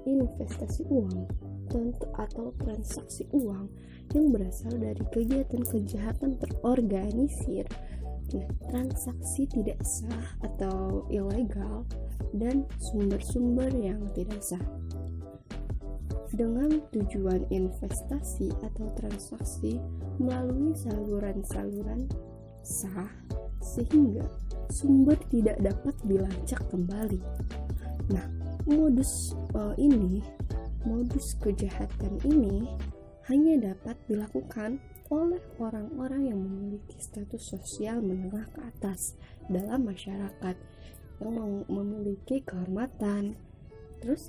investasi uang atau transaksi uang yang berasal dari kegiatan kejahatan terorganisir. Nah, transaksi tidak sah atau ilegal dan sumber-sumber yang tidak sah. Dengan tujuan investasi atau transaksi melalui saluran-saluran sah sehingga sumber tidak dapat dilacak kembali. Nah, modus kejahatan ini hanya dapat dilakukan oleh orang-orang yang memiliki status sosial menengah ke atas dalam masyarakat, yang memiliki kehormatan, terus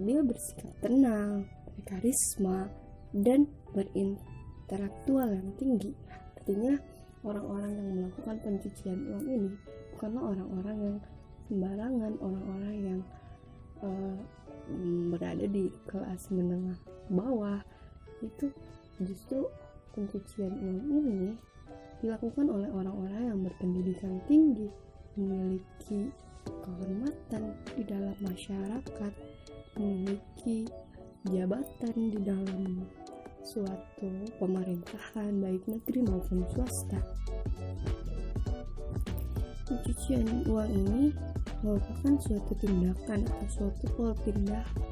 dia bersikap tenang, berkarisma, dan berintelektual yang tinggi. Artinya orang-orang yang melakukan pencucian uang ini bukanlah orang-orang yang sembarangan, orang-orang yang berada di kelas menengah bawah. Itu justru pencucian uang ini dilakukan oleh orang-orang yang berpendidikan tinggi, memiliki kehormatan di dalam masyarakat, memiliki jabatan di dalam suatu pemerintahan baik negeri maupun swasta. Pencucian uang ini merupakan suatu tindakan atau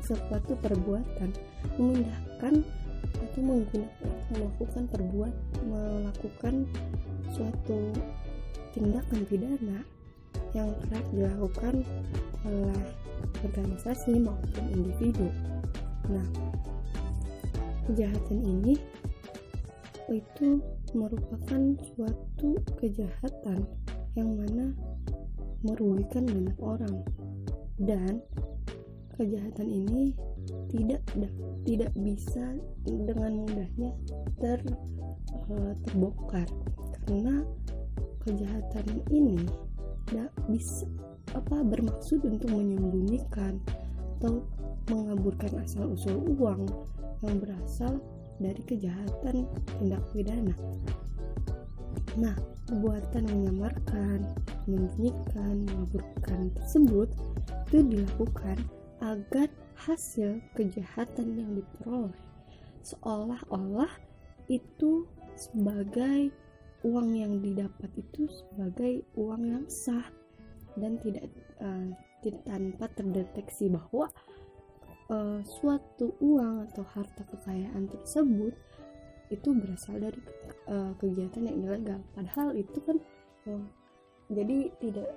suatu perbuatan memindahkan atau melakukan suatu tindakan pidana yang kerap dilakukan oleh organisasi maupun individu. Nah, kejahatan ini itu merupakan suatu kejahatan yang mana merugikan banyak orang, dan kejahatan ini tidak bisa dengan mudahnya terbongkar, karena kejahatan ini tidak bisa bermaksud untuk menyembunyikan atau mengaburkan asal-usul uang yang berasal dari kejahatan tindak pidana. Nah, perbuatan menyamarkan, menyembunyikan, mengaburkan tersebut itu dilakukan agar hasil kejahatan yang diperoleh seolah-olah itu sebagai uang yang didapat itu sebagai uang yang sah dan tidak tanpa terdeteksi bahwa suatu uang atau harta kekayaan tersebut itu berasal dari kegiatan yang ilegal. Padahal itu kan jadi tidak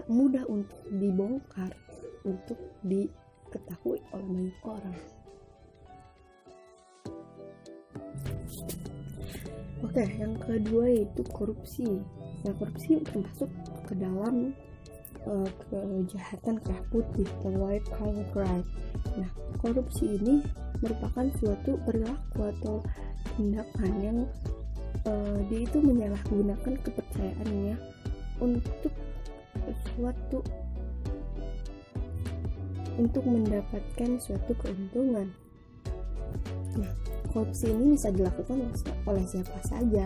mudah untuk dibongkar, untuk diketahui oleh banyak orang. Oke, yang kedua yaitu korupsi. Nah, korupsi termasuk ke dalam kejahatan kerah putih atau white collar crime. Nah, korupsi ini merupakan suatu perilaku atau tindakan yang dia itu menyalahgunakan kepercayaannya untuk mendapatkan suatu keuntungan. Nah, korupsi ini bisa dilakukan oleh siapa saja,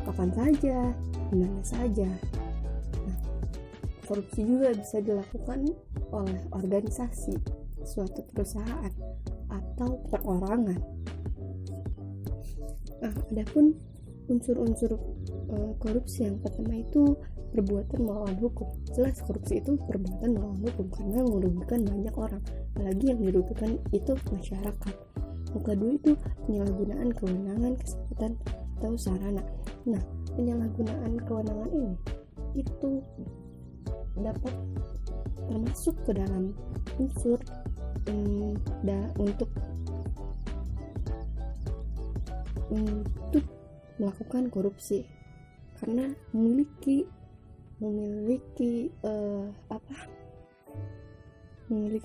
kapan saja, di mana saja. Nah, korupsi juga bisa dilakukan oleh organisasi, suatu perusahaan, atau perorangan. Nah, adapun unsur-unsur korupsi yang pertama itu perbuatan melawan hukum. Jelas korupsi itu perbuatan melawan hukum karena merugikan banyak orang, apalagi yang dirugikan itu masyarakat. Yang kedua itu penyalahgunaan kewenangan, kesempatan, atau sarana. Nah, penyalahgunaan kewenangan ini itu dapat termasuk ke dalam unsur untuk melakukan korupsi, karena memiliki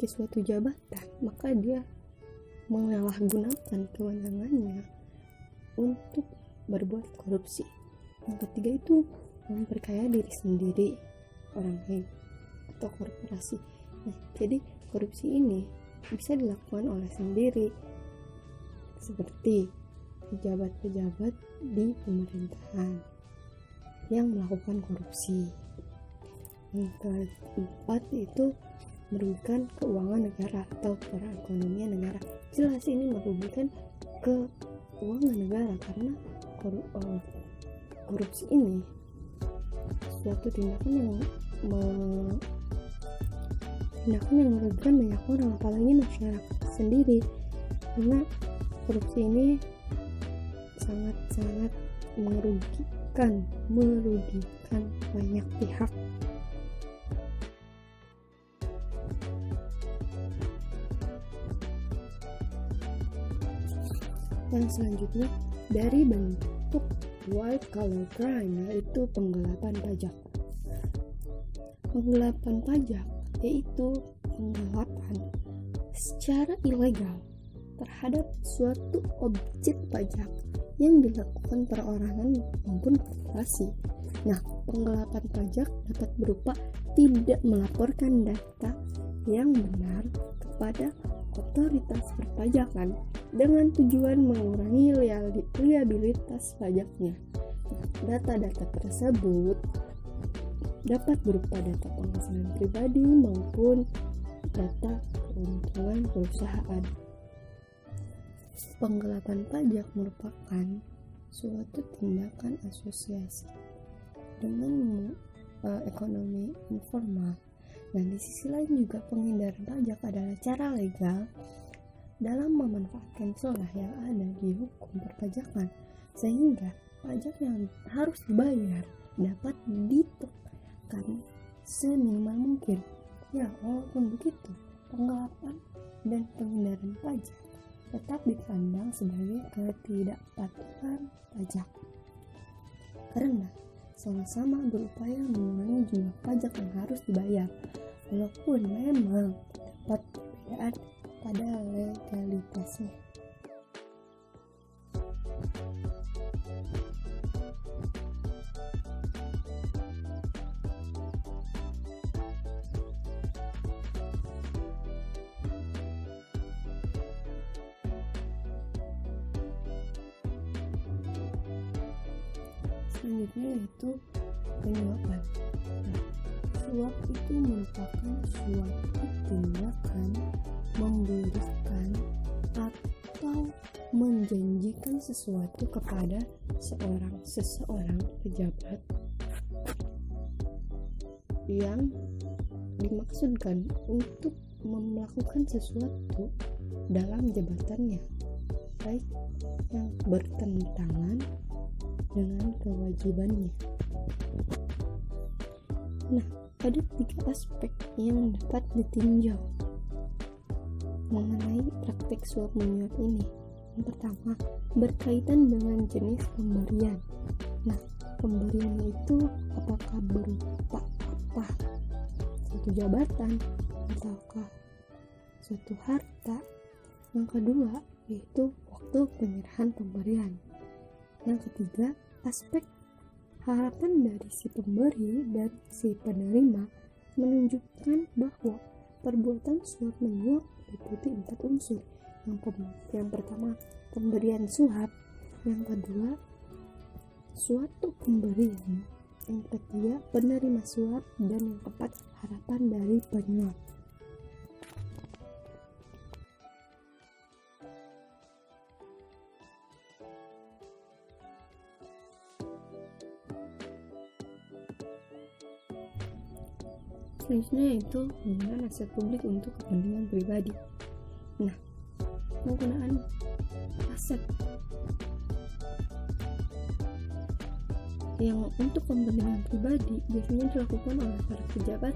suatu jabatan, maka dia menyalahgunakan kewenangannya untuk berbuat korupsi. Yang ketiga itu memperkaya diri sendiri, orang lain atau korporasi. Nah, jadi korupsi ini bisa dilakukan oleh sendiri, seperti pejabat-pejabat di pemerintahan yang melakukan korupsi. Yang keempat itu merugikan keuangan negara atau perekonomian negara. Jelas ini merugikan keuangan negara karena korupsi ini suatu tindakan yang merugikan banyak orang, apalagi masyarakat sendiri, karena korupsi ini sangat-sangat merugikan banyak pihak. Yang selanjutnya, dari bentuk white collar crime, yaitu penggelapan pajak. Penggelapan pajak yaitu penggelapan secara ilegal terhadap suatu objek pajak yang dilakukan perorangan maupun korporasi. Nah, penggelapan pajak dapat berupa tidak melaporkan data yang benar kepada otoritas perpajakan dengan tujuan mengurangi liabilitas pajaknya. Data-data tersebut dapat berupa data penghasilan pribadi maupun data keuntungan perusahaan. Penggelapan pajak merupakan suatu tindakan asosiasi dengan ekonomi informal. Nah, di sisi lain juga penghindaran pajak adalah cara legal dalam memanfaatkan celah yang ada di hukum perpajakan sehingga pajak yang harus dibayar dapat ditekan seminimal mungkin. Ya, walaupun begitu, penggelapan dan penghindaran pajak tetap dipandang sebagai ketidakpatuhan pajak karena sama-sama berupaya mengurangi jumlah pajak yang harus dibayar, walaupun memang terdapat perbedaan pada legalitasnya. Selanjutnya yaitu penyuapan. Nah, suap itu merupakan suatu tindakan memberikan atau menjanjikan sesuatu kepada seseorang pejabat yang dimaksudkan untuk melakukan sesuatu dalam jabatannya, baik yang bertentangan dengan kewajibannya. Nah, ada 3 aspek yang dapat ditinjau mengenai praktik suap menyuap ini. Yang pertama, berkaitan dengan jenis pemberian. Nah, pemberian itu apakah berupa apa? Suatu jabatan ataukah suatu harta? Yang kedua, yaitu waktu penyerahan pemberian. Yang ketiga, aspek harapan dari si pemberi dan si penerima menunjukkan bahwa perbuatan suap menyuap meliputi 4 unsur. Yang pertama, pemberian suap. Yang kedua, suatu pemberian. Yang ketiga, penerima suap. Dan yang keempat, harapan dari penyuap. Selanjutnya yaitu penggunaan aset publik untuk kepentingan pribadi. Nah, penggunaan aset yang untuk kepentingan pribadi biasanya dilakukan oleh para pejabat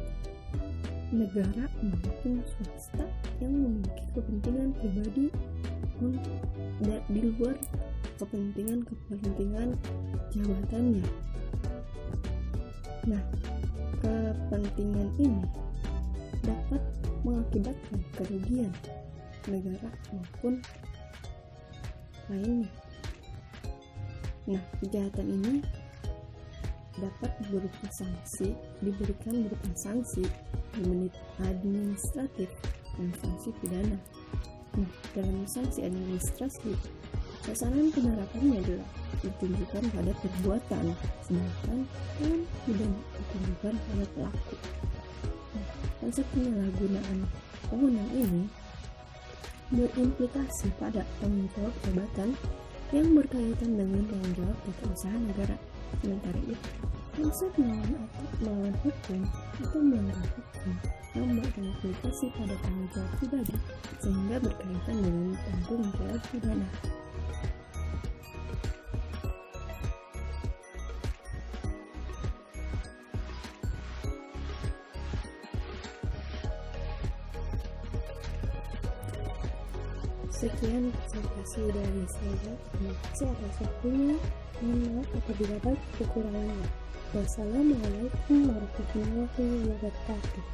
negara maupun swasta yang memiliki kepentingan pribadi di luar kepentingan jabatannya. Nah, kepentingan ini dapat mengakibatkan kerugian negara maupun lainnya. Nah, kejahatan ini dapat diberikan berupa sanksi administratif dan sanksi pidana. Nah, dalam sanksi administratif Sasaran penerapannya adalah ditunjukkan pada perbuatan, sedangkan kan tidak ditunjukkan pada pelaku. Konsep penyalahgunaan wewenang ini berimplikasi pada tanggung jawab jabatan yang berkaitan dengan tanggung jawab tata usaha negara. Sementara itu, konsep melawan hukum atau melanggar hukum yang berimplikasi pada tanggung jawab pribadi sehingga berkaitan dengan tanggung jawab pidana. Sekian presentasi dari saya. Terima kasih atas waktunya. Mohon maaf apabila banyak kekurangannya. Wassalamualaikum warahmatullahi wabarakatuh.